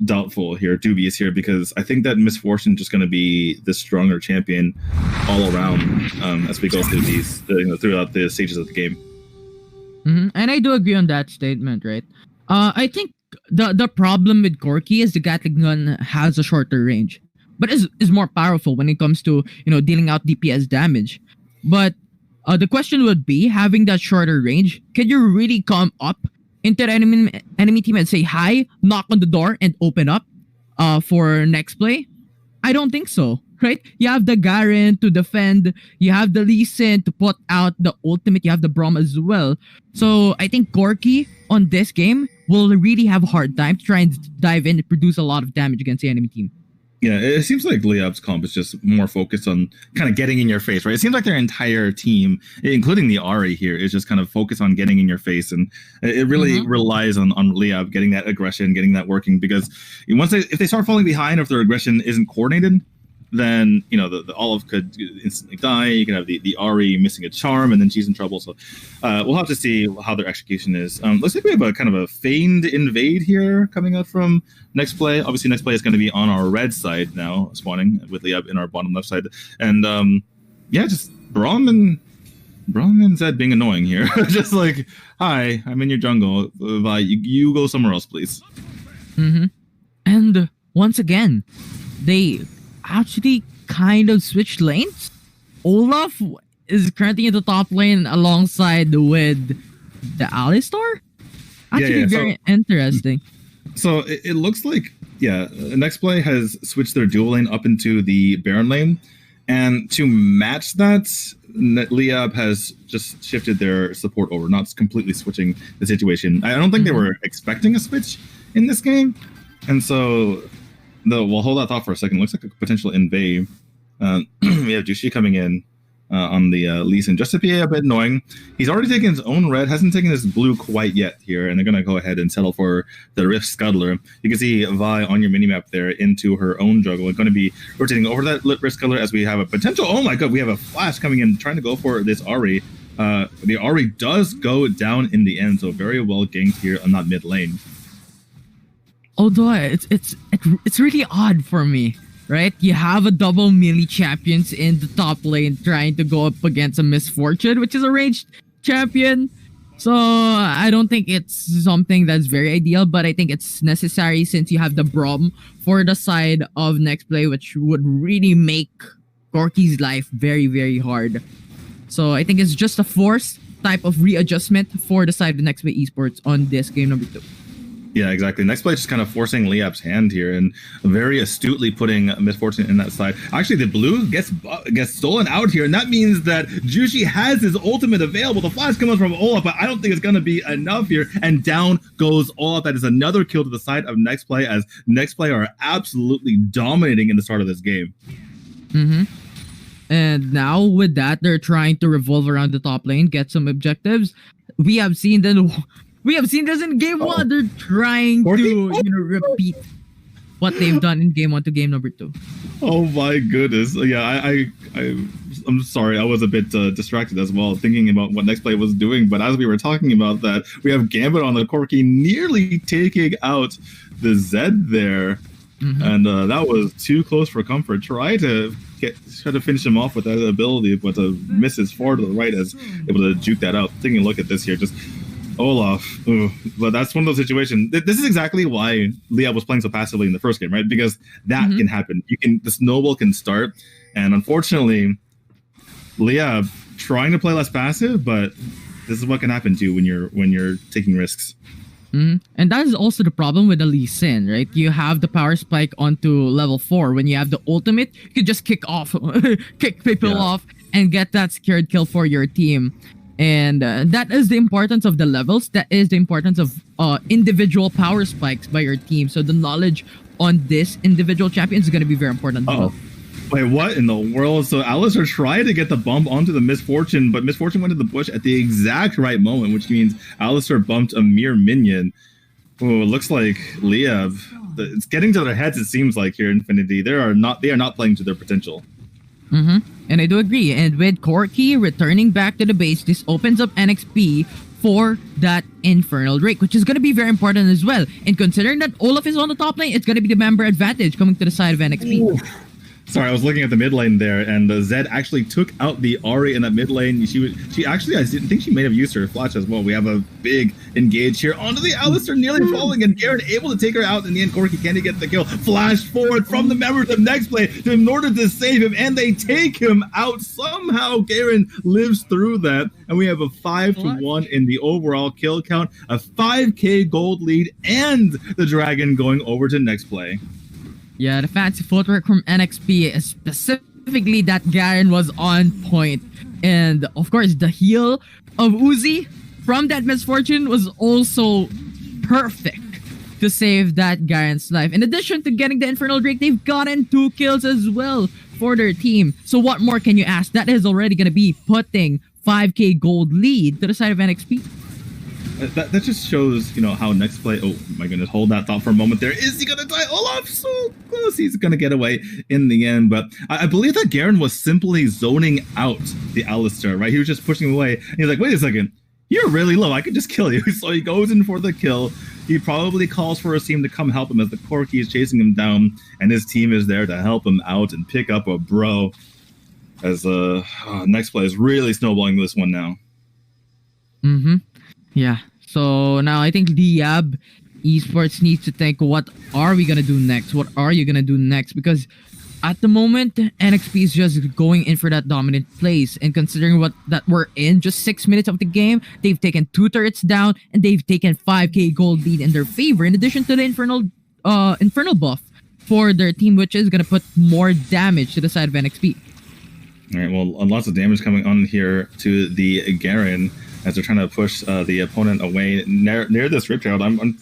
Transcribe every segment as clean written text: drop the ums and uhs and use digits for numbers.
doubtful here, dubious here, because I think that Misfortune is just going to be the stronger champion all around as we go through these throughout the stages of the game. And I do agree on that statement, right? I think the problem with Corki is the Gatling gun has a shorter range, but is more powerful when it comes to dealing out DPS damage. But the question would be, having that shorter range, can you really come up into the enemy team and say hi, knock on the door, and open up for NEXPLAY? I don't think so, right? You have the Garen to defend, you have the Lee Sin to put out the ultimate, you have the Brawl as well. So I think Corki on this game will really have a hard time to try and dive in and produce a lot of damage against the enemy team. Yeah, it seems like LIYAB's comp is just more focused on kind of getting in your face, right? It seems like their entire team, including the Ahri here, is just kind of focused on getting in your face, and it really relies on LIYAB getting that aggression, getting that working, because if they start falling behind, or if their aggression isn't coordinated, then the Olive could instantly die. You can have the Ahri missing a charm, and then she's in trouble. So we'll have to see how their execution is. Looks like we have a kind of a feigned invade here coming out from NEXPLAY. Obviously, NEXPLAY is going to be on our red side now, spawning with LIYAB in our bottom left side. And just Brawl and Zed being annoying here. Just like, hi, I'm in your jungle. You go somewhere else, please. And once again, they actually kind of switched lanes. Olaf is currently in the top lane alongside with the Alistar. Actually, very interesting. So it looks like, NEXPLAY has switched their dual lane up into the Baron lane, and to match that, LIYAB has just shifted their support over, not completely switching the situation. I don't think they were expecting a switch in this game, and so we'll hold that thought for a second. Looks like a potential invade. We have Jushi coming in on the Lee Sin, just to be a bit annoying. He's already taken his own red, hasn't taken his blue quite yet here, and they're going to go ahead and settle for the Rift Scuttler. You can see Vi on your minimap there into her own jungle. We're going to be rotating over that Rift Scuttler as we have a potential. Oh my god, we have a flash coming in, trying to go for this Ahri. The Ahri does go down in the end, so very well ganked here on that mid lane. Although it's really odd for me, right? You have a double melee champions in the top lane trying to go up against a Misfortune, which is a ranged champion. So I don't think it's something that's very ideal, but I think it's necessary since you have the Brawl for the side of NEXPLAY, which would really make Corki's life very, very hard. So I think it's just a forced type of readjustment for the side of NEXPLAY Esports on this game number 2. Yeah, exactly. NEXPLAY just kind of forcing LIYAB's hand here and very astutely putting Misfortune in that side. Actually, the blue gets stolen out here, and that means that Jushi has his ultimate available. The flash comes from Olaf, but I don't think it's going to be enough here. And down goes Olaf. That is another kill to the side of NEXPLAY, as NEXPLAY are absolutely dominating in the start of this game. And now with that, they're trying to revolve around the top lane, get some objectives. We have seen this in game 1. They're trying to repeat what they've done in game 1 to game number 2. Oh my goodness. Yeah, I'm sorry. I was a bit distracted as well, thinking about what NEXPLAY was doing. But as we were talking about that, we have Gambit on the Corki nearly taking out the Zed there. And that was too close for comfort. Try to finish him off with that ability, but misses far to the right as able to juke that out. Taking a look at this here, just Olaf. Ooh. But that's one of those situations. This is exactly why LIYAB was playing so passively in the first game, right? Because that can happen. The snowball can start, and unfortunately, LIYAB trying to play less passive, but this is what can happen to you when you're taking risks. And that is also the problem with the Lee Sin, right? You have the power spike onto level 4. When you have the ultimate, you can just kick people off and get that secured kill for your team. And that is the importance of the levels. That is the importance of individual power spikes by your team. So the knowledge on this individual champion is going to be very important as well. Wait, what in the world? So Alistar tried to get the bump onto the Misfortune, but Misfortune went to the bush at the exact right moment, which means Alistar bumped a mere minion. Oh, it looks like LIYAB, it's getting to their heads, it seems like, here in Infinity. They are not playing to their potential. And I do agree. And with Corki returning back to the base, this opens up NXP for that Infernal Drake, which is going to be very important as well. And considering that Olaf is on the top lane, it's going to be the member advantage coming to the side of NXP. Ooh. Sorry, I was looking at the mid lane there, and Zed actually took out the Ahri in that mid lane. She actually, I think she may have used her flash as well. We have a big engage here onto the Alistar, nearly falling, and Garen able to take her out in the end. Corki, can he get the kill? Flash forward from the members of NEXTPLAY in order to save him, and they take him out. Somehow Garen lives through that, and we have a 5-1 in the overall kill count, a 5k gold lead, and the Dragon going over to NEXTPLAY. Yeah, the fancy footwork from NXP, specifically that Garen was on point. And of course, the heal of Uzi from that misfortune was also perfect to save that Garen's life. In addition to getting the Infernal Drake, they've gotten 2 kills as well for their team. So what more can you ask? That is already going to be putting 5k gold lead to the side of NXP. That just shows, you know, how NEXTPLAY. Oh my goodness, hold that thought for a moment there. Is he gonna die? Olaf so close. He's gonna get away in the end. But I believe that Garen was simply zoning out the Alistar, right? He was just pushing him away. And he's like, wait a second, you're really low. I could just kill you. So he goes in for the kill. He probably calls for his team to come help him as the Corki is chasing him down, and his team is there to help him out and pick up a bro. As NEXTPLAY is really snowballing this one now. Yeah, so now I think LIYAB Esports needs to think, what are we gonna do next? What are you gonna do next? Because at the moment, NXP is just going in for that dominant place. And considering that we're in just 6 minutes of the game, they've taken 2 turrets down and they've taken 5k gold lead in their favor. In addition to the infernal buff for their team, which is gonna put more damage to the side of NXP. All right, well, lots of damage coming on here to the Garen as they're trying to push the opponent away near this Rift Herald. I'm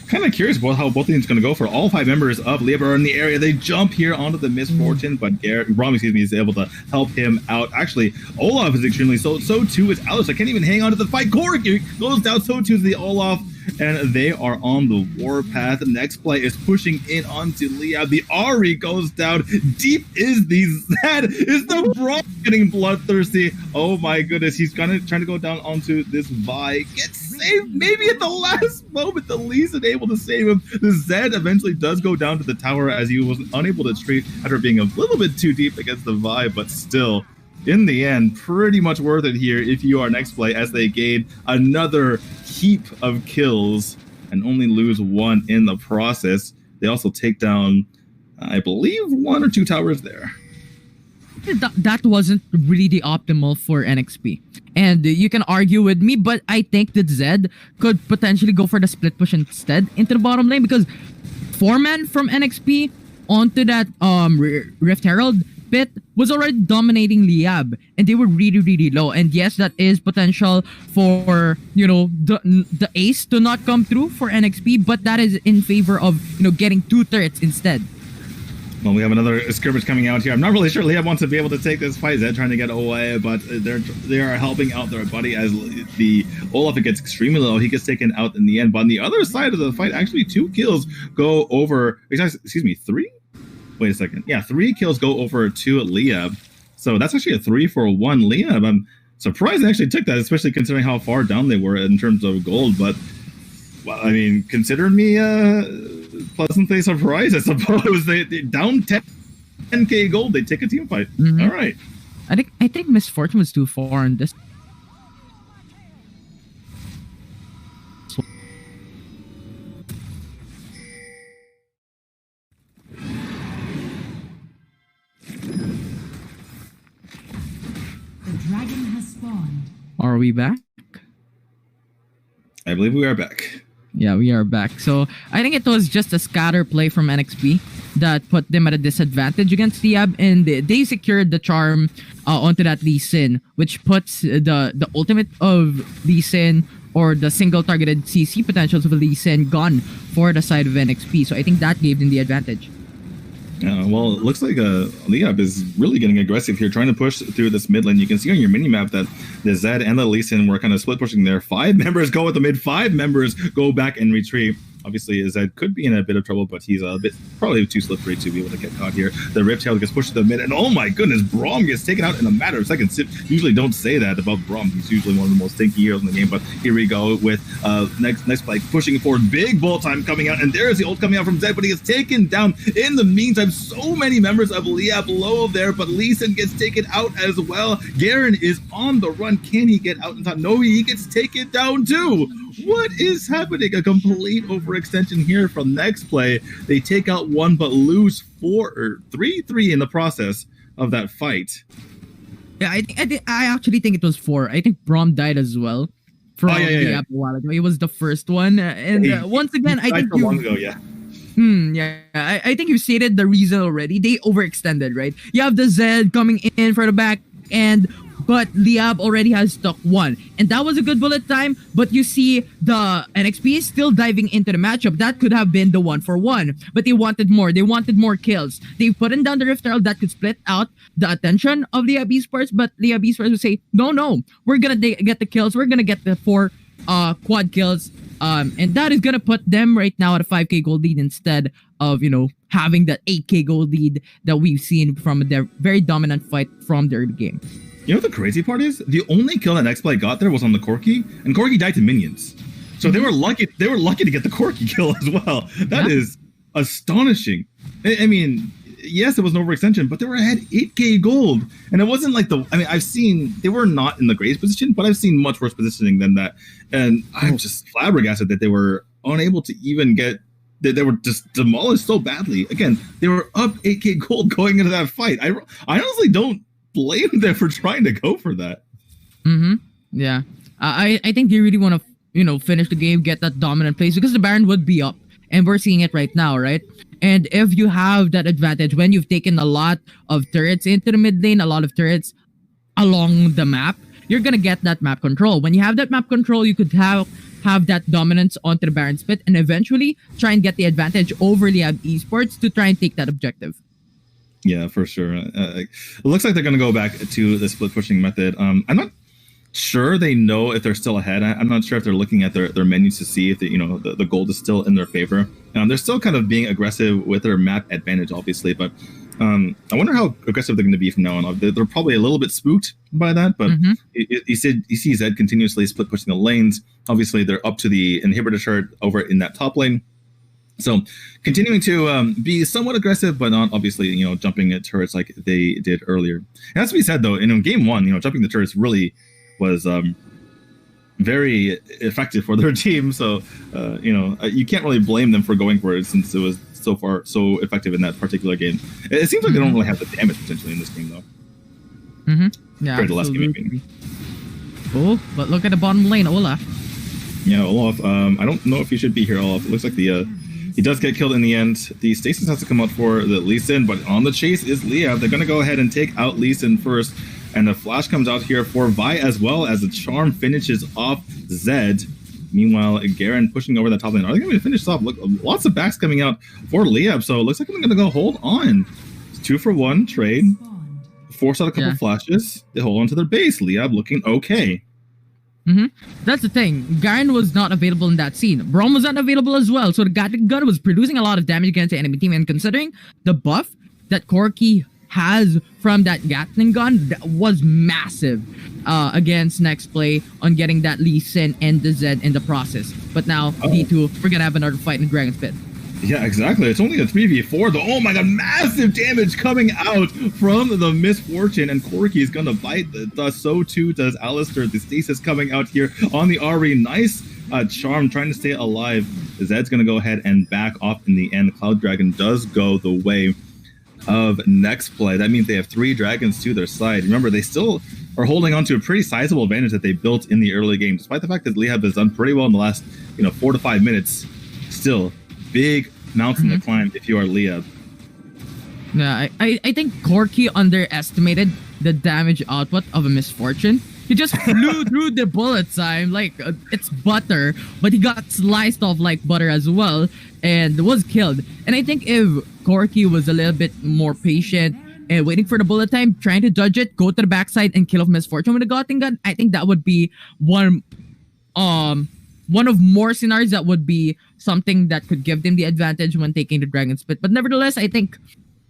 kind of curious about how both teams going to go. For all 5 members of LIYAB are in the area. They jump here onto the Misfortune, but Brawl, is able to help him out. Actually, Olaf is extremely so too is Alice. I can't even hang on to the fight. Corki goes down, so too is the Olaf. And they are on the warpath. NEXTPLAY is pushing in onto LIYAB. The Ahri goes down. Deep is the Zed. Is the Brawl getting bloodthirsty? Oh my goodness. He's trying to go down onto this Vi. Gets saved maybe at the last moment. The Lee is able to save him. The Zed eventually does go down to the tower as he was unable to treat after being a little bit too deep against the Vi, but still, in the end, pretty much worth it here if you are NEXTPLAY, as they gain another heap of kills and only lose 1 in the process. They also take down, I believe, 1 or 2 towers there. That wasn't really the optimal for NXP. And you can argue with me, but I think that Zed could potentially go for the split push instead into the bottom lane, because 4-man from NXP onto that Rift Herald pit was already dominating LIYAB, and they were really low. And yes, that is potential for, you know, the ace to not come through for NXP, but that is in favor of, you know, getting 2 turrets instead. Well, we have another skirmish coming out here. I'm not really sure LIYAB wants to be able to take this fight. Zed trying to get away, but they are helping out their buddy as the Olaf gets extremely low. He gets taken out in the end. But on the other side of the fight, actually 2 kills go over. Excuse me, 3? Wait a second. Yeah, 3 kills go over to LIYAB. So that's actually a 3-for-1 LIYAB. I'm surprised they actually took that, especially considering how far down they were in terms of gold. But, well, I mean, consider me pleasantly surprised, I suppose. They down 10k gold. They take a team fight. All right. I think Misfortune was too far in this. Dragon has spawned. Are we back? I believe we are back. Yeah, we are back. So I think it was just a scatter play from NXP that put them at a disadvantage against LIYAB, and they secured the charm onto that Lee Sin, which puts the ultimate of Lee Sin, or the single targeted CC potentials of Lee Sin, gone for the side of NXP. So I think that gave them the advantage. Well, it looks like LIYAB is really getting aggressive here, trying to push through this mid lane. You can see on your mini-map that the Zed and the Lee Sin were kind of split pushing there. 5 members go with the mid, 5 members go back and retreat. Obviously, Zed could be in a bit of trouble, but he's a bit probably too slippery to be able to get caught here. The Riptail gets pushed to the mid, and oh my goodness, Braum gets taken out in a matter of seconds. Usually don't say that about Braum. He's usually one of the most stinky heroes in the game, but here we go with NEXPLAY pushing forward. Big ball time coming out, and there's the ult coming out from Zed, but he gets taken down. In the meantime, so many members of LIYAB low there, but Lee Sin gets taken out as well. Garen is on the run. Can he get out in time? No, he gets taken down too. What is happening? A complete overextension here from NEXPLAY. They take out one but lose 3-3 in the process of that fight. Yeah, I actually think it was 4. I think Braum died as well from LIYAB a while ago. He was the first one, and once again, I think long ago, yeah. I think you stated the reason already. They overextended, right? You have the Zed coming in for the back end, but LIYAB already has stuck one. And that was a good bullet time, but you see the NXP is still diving into the matchup. That could have been the 1-for-1, but they wanted more. They wanted more kills. They put in down the Rift Herald that could split out the attention of LIYAB Esports, but LIYAB Esports would say, no, we're gonna get the kills. We're gonna get the 4 quad kills. And that is gonna put them right now at a 5k gold lead instead of, having that 8k gold lead that we've seen from their very dominant fight from the early game. You know what the crazy part is? The only kill that NEXPLAY got there was on the Corki, and Corki died to minions. So they were lucky. They were lucky to get the Corki kill as well. That is astonishing. I mean, yes, it was an overextension, but they were ahead 8k gold, and it wasn't like I've seen they were not in the greatest position, but I've seen much worse positioning than that, and I'm just flabbergasted that they were unable to even get. They were just demolished so badly. Again, they were up 8k gold going into that fight. I honestly don't blame them for trying to go for that. Yeah. I think they really want to, finish the game, get that dominant place, because the Baron would be up. And we're seeing it right now, right? And if you have that advantage, when you've taken a lot of turrets into the mid lane, a lot of turrets along the map, you're going to get that map control. When you have that map control, you could have that dominance onto the Baron split and eventually try and get the advantage over LIYAB Esports to try and take that objective. Yeah, for sure. It looks like they're going to go back to the split pushing method. I'm not sure they know if they're still ahead. I'm not sure if they're looking at their menus to see if the gold is still in their favor. They're still kind of being aggressive with their map advantage, obviously, but I wonder how aggressive they're going to be from now on. They're probably a little bit spooked by that, but you see Zed continuously split pushing the lanes. Obviously, they're up to the inhibitor turret over in that top lane. So continuing to be somewhat aggressive, but not obviously, jumping at turrets like they did earlier. It has to be said, though, in game 1, jumping the turrets really was very effective for their team. So, you can't really blame them for going for it since it was so so effective in that particular game. It seems like they don't really have the damage potentially in this game, though. Yeah, compared to last game. Oh, but look at the bottom lane, Olaf. Yeah, Olaf. I don't know if he should be here, Olaf. It looks like he does get killed in the end. The Stasis has to come out for the Lee Sin, but on the chase is LIYAB. They're going to go ahead and take out Lee Sin first. And the flash comes out here for Vi as well as the charm finishes off Zed. Meanwhile, Garen pushing over the top lane. Are they going to finish this off? Look, lots of backs coming out for LIYAB. So it looks like they're going to go hold on. It's 2-for-1 trade. Force out a couple flashes. They hold on to their base. LIYAB looking okay. That's the thing. Garen was not available in that scene. Braum was not available as well. So the Gatling gun was producing a lot of damage against the enemy team. And considering the buff that Corki has from that Gatling gun, that was massive against NEXPLAY on getting that Lee Sin and the Zed in the process. But now, D2, we're going to have another fight in Dragon's Pit. Yeah, exactly. It's only a 3v4, though. Oh my god, massive damage coming out from the Misfortune, and Corki is going to bite the dust. So too does Alistair. The Stasis coming out here on the RE. Nice charm, trying to stay alive. Zed's going to go ahead and back off in the end. Cloud Dragon does go the way of NEXPLAY. That means they have 3 dragons to their side. Remember, they still are holding on to a pretty sizable advantage that they built in the early game, despite the fact that LIYAB has done pretty well in the last 4 to 5 minutes. Still, big mountain to climb if you are LIYAB. Yeah, I think Corki underestimated the damage output of a Misfortune. He just flew through the bullet time like it's butter, but he got sliced off like butter as well and was killed. And I think if Corki was a little bit more patient and waiting for the bullet time, trying to dodge it, go to the backside and kill off Misfortune with a Gatling gun, I think that would be one one of more scenarios that would be something that could give them the advantage when taking the Dragon Spit. But nevertheless, I think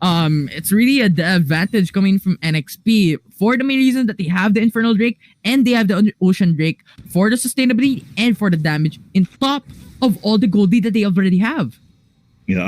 it's really a advantage coming from NXP for the main reason that they have the Infernal Drake and they have the Ocean Drake for the sustainability and for the damage in top of all the gold lead that they already have. Yeah,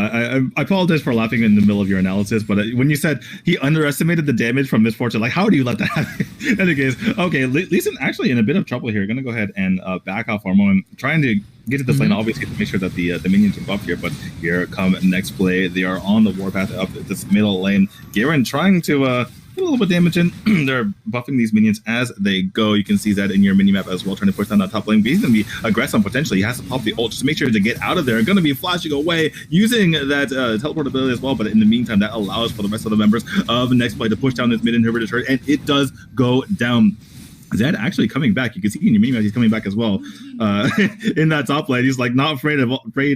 I apologize for laughing in the middle of your analysis, but when you said he underestimated the damage from Misfortune, like, how do you let that happen? In any case, okay, Lee Sin actually in a bit of trouble here. Gonna go ahead and back off for a moment, trying to get to this lane, obviously, to make sure that the minions are buffed here, but here come next play. They are on the warpath up this middle lane. Garen trying to put a little bit of damage in. They're buffing these minions as they go. You can see that in your minimap as well, trying to push down that top lane. But he's going to be aggressive potentially. He has to pop the ult just to make sure to get out of there. Going to be flashing away using that teleport ability as well. But in the meantime, that allows for the rest of the members of Next Play to push down this mid inhibitor turret, and it does go down. Zed actually coming back. You can see in your minimap he's coming back as well. In that top lane, he's like not afraid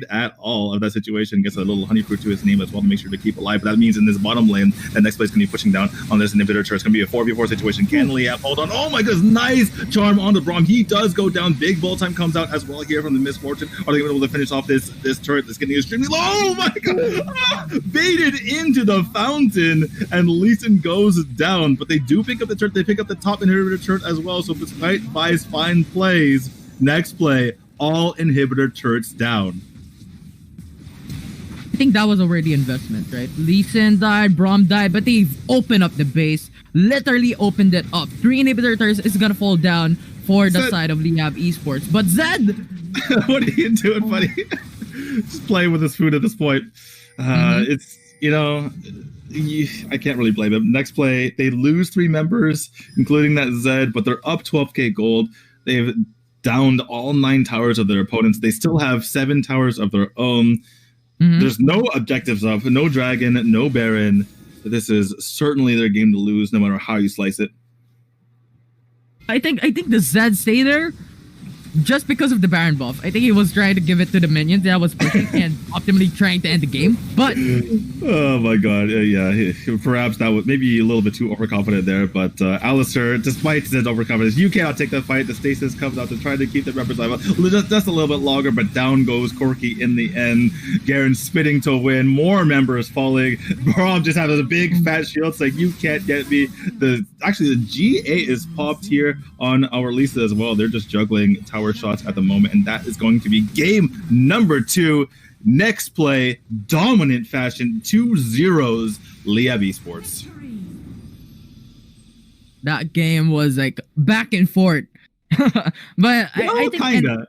at all of that situation. Gets a little honey fruit to his name as well to make sure to keep alive. But that means in this bottom lane, the next place is going to be pushing down on this inhibitor turret. It's going to be a 4v4 situation. Can LIYAB hold on? Oh my goodness, nice charm on the Brawl. He does go down. Big ball time comes out as well here from the Misfortune. Are they able to finish off this turret that's getting extremely low? Oh my god! Baited into the fountain, and Lee Sin goes down. But they do pick up the turret. They pick up the top inhibitor turret as well. So despite Vi's fine plays, Next Play, all inhibitor turrets down. I think that was already investment, right? Lee Sin died, Braum died, but they've opened up the base, literally opened it up. 3 inhibitor turrets is gonna fall down for the side of LIYAB Esports. But Zed! What are you doing, buddy? Just playing with his food at this point. It's, you know, I can't really blame him. Next Play, they lose 3 members, including that Zed, but they're up 12k gold. They've downed all 9 towers of their opponents. They still have 7 towers of their own. There's no objectives up, no dragon, no baron. This is certainly their game to lose, no matter how you slice it. I think the Zed stay there just because of the Baron buff. I think he was trying to give it to the minions that was pushing and optimally trying to end the game. But oh my god, yeah, perhaps that was maybe a little bit too overconfident there. But Alistair, despite his overconfidence, you cannot take that fight. The stasis comes out to try to keep the members alive just a little bit longer, but down goes Corki in the end. Garen spitting to win. More members falling. Braum just has a big fat shield. It's like, you can't get me. Actually, the GA is popped here on our Lisa as well. They're just juggling tower shots at the moment, and that is going to be game number 2. Next Play, dominant fashion, 2-0 LIYAB Esports. That game was like back and forth. But I think kinda.